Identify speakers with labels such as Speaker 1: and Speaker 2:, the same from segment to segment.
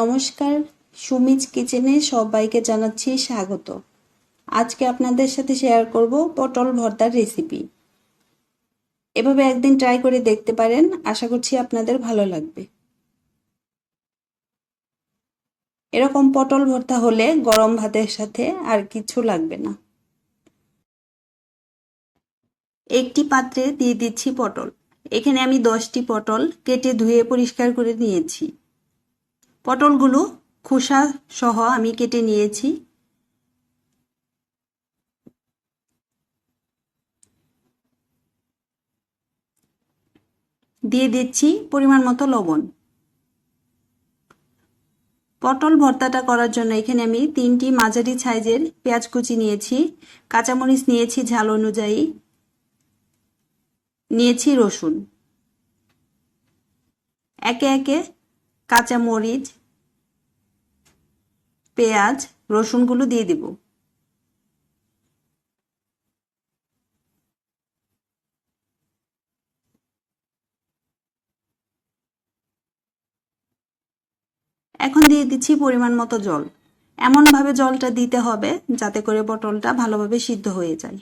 Speaker 1: নমস্কার, সুমিজ কিচেনে সবাইকে জানাচ্ছি স্বাগত। আজকে আপনাদের সাথে শেয়ার করব পটল ভর্তার রেসিপি। এভাবে একদিন ট্রাই করে দেখতে পারেন, আশা করছি আপনাদের ভালো লাগবে। এরকম পটল ভর্তা হলে গরম ভাতের সাথে আর কিছু লাগবে না। একটি পাত্রে দিয়ে দিচ্ছি পটল। এখানে আমি 10টি পটল কেটে ধুয়ে পরিষ্কার করে নিয়েছি। পটলগুলো খোসা সহ আমি কেটে নিয়েছি। দিয়ে দিচ্ছি পরিমাণ মতো লবণ। পটল ভর্তাটা করার জন্য এখানে আমি 3টি মাঝারি সাইজের পেঁয়াজ কুচি নিয়েছি, কাঁচামরিচ নিয়েছি ঝাল অনুযায়ী, নিয়েছি রসুন। একে একে কাঁচামরিচ, পেঁয়াজ, রসুনগুলো দিয়ে দেব। এখন দিয়ে দিচ্ছি পরিমাণ মতো জল। এমনভাবে জলটা দিতে হবে যাতে করে পটলটা ভালোভাবে সিদ্ধ হয়ে যায়।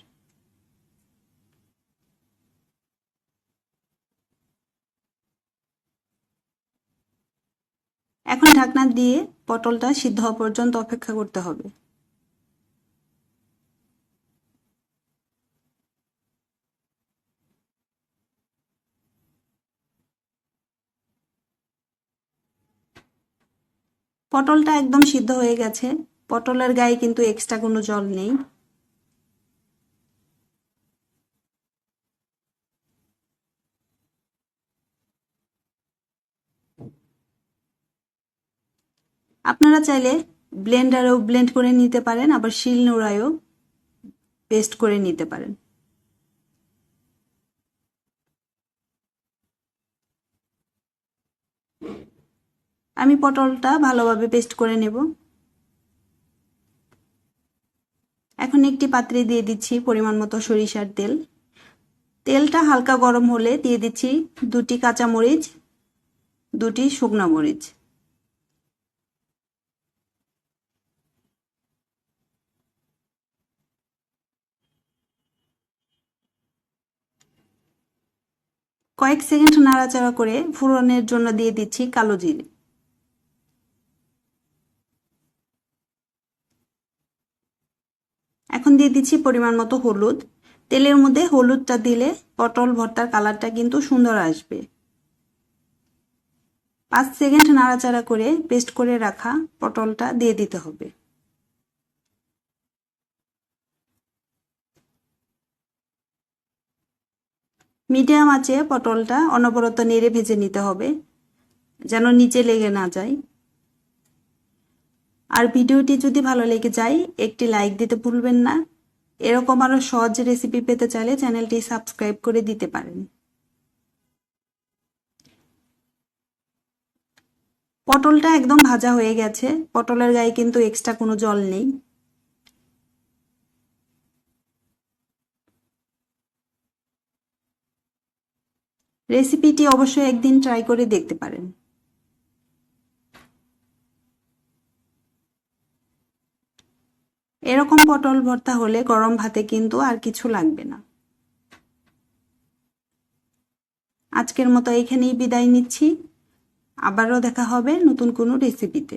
Speaker 1: এখন ঢাকনা দিয়ে পটলটা সিদ্ধ হওয়া পর্যন্ত অপেক্ষা করতে হবে। পটলটা একদম সিদ্ধ হয়ে গেছে। পটলের গায়ে কিন্তু এক্সট্রা কোনো জল নেই। আপনারা চাইলে ব্লেন্ডারেও ব্লেন্ড করে নিতে পারেন, আবার শিলনোড়ায়ও পেস্ট করে নিতে পারেন। আমি পটলটা ভালোভাবে পেস্ট করে নেব। এখন একটি পাত্রে দিয়ে দিচ্ছি পরিমাণ মতো সরিষার তেল। তেলটা হালকা গরম হলে দিয়ে দিচ্ছি 2টি কাঁচামরিচ, 2টি শুকনো মরিচ। কয়েক সেকেন্ড নাড়াচাড়া করে ফোড়নের জন্য দিয়ে দিচ্ছি কালো জিরে। এখন দিয়ে দিচ্ছি পরিমাণ মতো হলুদ। তেলের মধ্যে হলুদটা দিলে পটল ভর্তার কালারটা কিন্তু সুন্দর আসবে। 5 সেকেন্ড নাড়াচাড়া করে পেস্ট করে রাখা পটলটা দিয়ে দিতে হবে। মিডিয়াম আঁচে পটলটা অনবরত নেড়ে ভেজে নিতে হবে যেন নিচে লেগে না যায়। আর ভিডিওটি যদি ভালো লেগে যায় একটি লাইক দিতে ভুলবেন না। এরকম আরো সহজ রেসিপি পেতে চাইলে চ্যানেলটি সাবস্ক্রাইব করে দিতে পারেন। পটলটা একদম ভাজা হয়ে গেছে। পটলের গায়ে কিন্তু এক্সট্রা কোনো জল নেই। রেসিপিটি অবশ্যই একদিন ট্রাই করে দেখতে পারেন। এরকম পটল ভর্তা হলে গরম ভাতে কিন্তু আর কিছু লাগবে না। আজকের মতো এখানেই বিদায় নিচ্ছি। আবারও দেখা হবে নতুন কোনো রেসিপিতে।